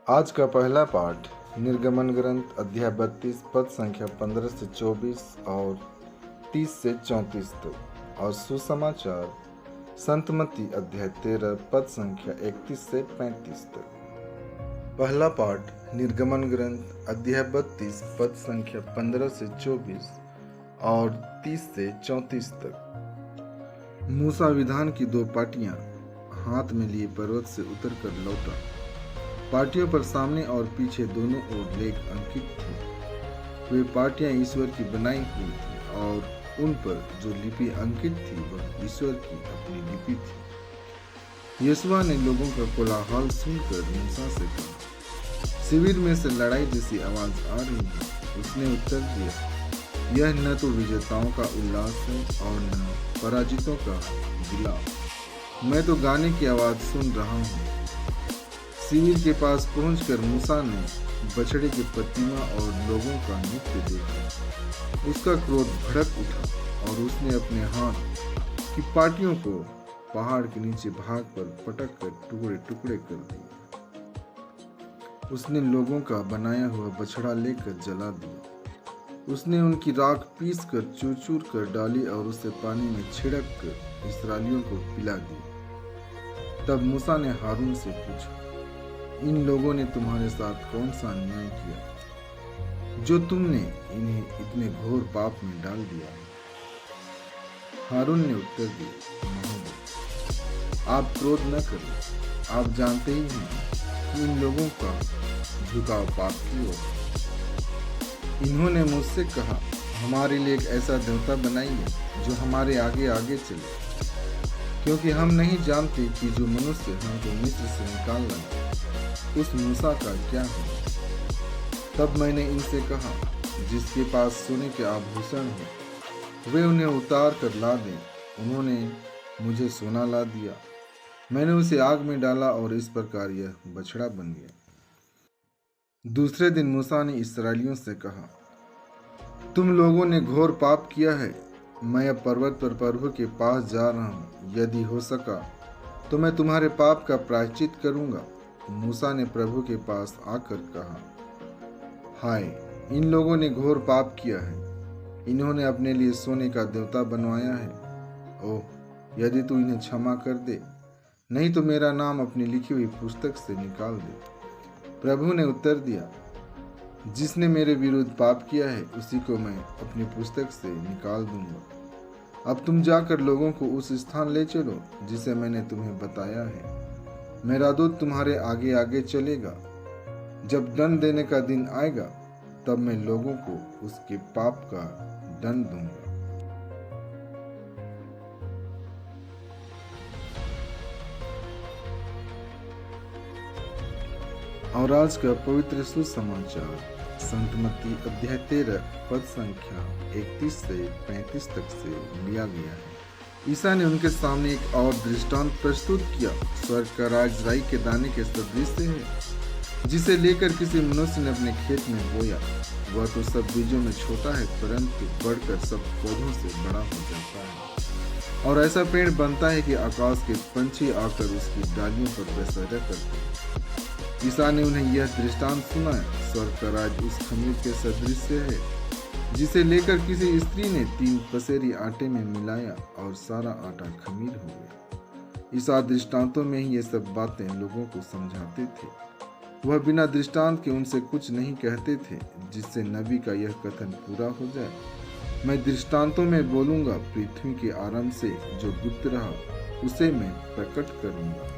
आज का पहला पाठ निर्गमन ग्रंथ अध्याय 32 पद संख्या 15 से 24 और 30 से 34 तक और सुसमाचार संत मत्ती अध्याय 13 पद संख्या 31 से 35 तक। पहला पाठ निर्गमन ग्रंथ अध्याय 32 पद संख्या 15 से 24 और 30 से 34 तक। मूसा विधान की दो पाटियां हाथ में लिए पर्वत से उतरकर लौटा। पाटियों पर सामने और पीछे दोनों ओर लेख अंकित थे। वे पाटियां ईश्वर की बनाई हुई थी और उन पर जो लिपि अंकित थी वह ईश्वर की अपनी लिपि थी। यहोशुआ ने लोगों का कोलाहल सुनकर मूसा से कहा, शिविर में से लड़ाई जैसी आवाज आ रही है। उसने उत्तर दिया, यह न तो विजेताओं का उल्लास है और न पराजितों का विलाप। मैं तो गाने की आवाज सुन रहा हूँ। शिविर के पास पहुंचकर मूसा ने बछड़े की प्रतिमा और लोगों का नृत्य देखा। उसका क्रोध भड़क उठा और उसने अपने हाथ की पाटियों को पहाड़ के नीचे भाग पर पटक कर टुकड़े टुकड़े कर दिए। उसने लोगों का बनाया हुआ बछड़ा लेकर जला दिया। उसने उनकी राख पीस कर चूर चूर कर डाली और उसे पानी में छिड़क कर इस्राएलियों को पिला दी। तब मूसा ने हारून से पूछा, इन लोगों ने तुम्हारे साथ कौन सा अन्याय किया जो तुमने इन्हें इतने घोर पाप में डाल दिया है? हारून ने उत्तर दिया, महोदय, आप क्रोध न करो। आप जानते ही हैं कि इन लोगों का झुकाव पाप की ओर है। इन्होंने मुझसे कहा, हमारे लिए एक ऐसा देवता बनाइए जो हमारे आगे आगे चले, क्योंकि हम नहीं जानते कि जो मनुष्य हमको मिस्र से निकाल लाए उस मूसा का क्या है। तब मैंने इनसे कहा, जिसके पास सोने के आभूषण हो वे उन्हें उतार कर ला दें। उन्होंने मुझे सोना ला दिया। मैंने उसे आग में डाला और इस प्रकार यह बछड़ा बन गया। दूसरे दिन मूसा ने इस्राएलियों से कहा, तुम लोगों ने घोर पाप किया है। मैं अब पर्वत पर प्रभु के पास जा रहा हूँ। यदि हो सका तो मैं तुम्हारे पाप का प्रायश्चित करूंगा। मूसा ने प्रभु के पास आकर कहा, हाय, इन लोगों ने घोर पाप किया है। इन्होंने अपने लिए सोने का देवता बनवाया है। ओह, यदि तू इन्हें क्षमा कर दे, नहीं तो मेरा नाम अपनी लिखी हुई पुस्तक से निकाल दे। प्रभु ने उत्तर दिया, जिसने मेरे विरुद्ध पाप किया है उसी को मैं अपनी पुस्तक से निकाल दूंगा। अब तुम जाकर लोगों को उस स्थान ले चलो जिसे मैंने तुम्हें बताया है। मेरा दूत तुम्हारे आगे आगे चलेगा। जब दंड देने का दिन आएगा तब मैं लोगों को उसके पाप का दंड दूंगा। और आज का पवित्र सुसमाचार संत मत्ती अध्याय 13 पद संख्या 31 से 35 तक से लिया गया है। ईसा ने उनके सामने एक और दृष्टांत प्रस्तुत किया। स्वर्ग का राज राई के दाने के सदृश है, जिसे लेकर किसी मनुष्य ने अपने खेत में बोया। वह तो सब बीजों में छोटा है, परंतु बढ़कर सब पौधों से बड़ा हो जाता है और ऐसा पेड़ बनता है कि आकाश के पंछी आकर उसकी डालियों पर बसेरा करते हैं। ईसा ने उन्हें यह दृष्टांत सुनाया। स्वर्ग का राज उस खमीर के सदृश है, जिसे लेकर किसी स्त्री ने 3 पसेरी आटे में मिलाया और सारा आटा खमीर हो गया। इस दृष्टांतों में ही ये सब बातें लोगों को समझाते थे। वह बिना दृष्टांत के उनसे कुछ नहीं कहते थे, जिससे नबी का यह कथन पूरा हो जाए, मैं दृष्टांतों में बोलूंगा, पृथ्वी के आरंभ से जो गुप्त रहा उसे मैं प्रकट करूंगा।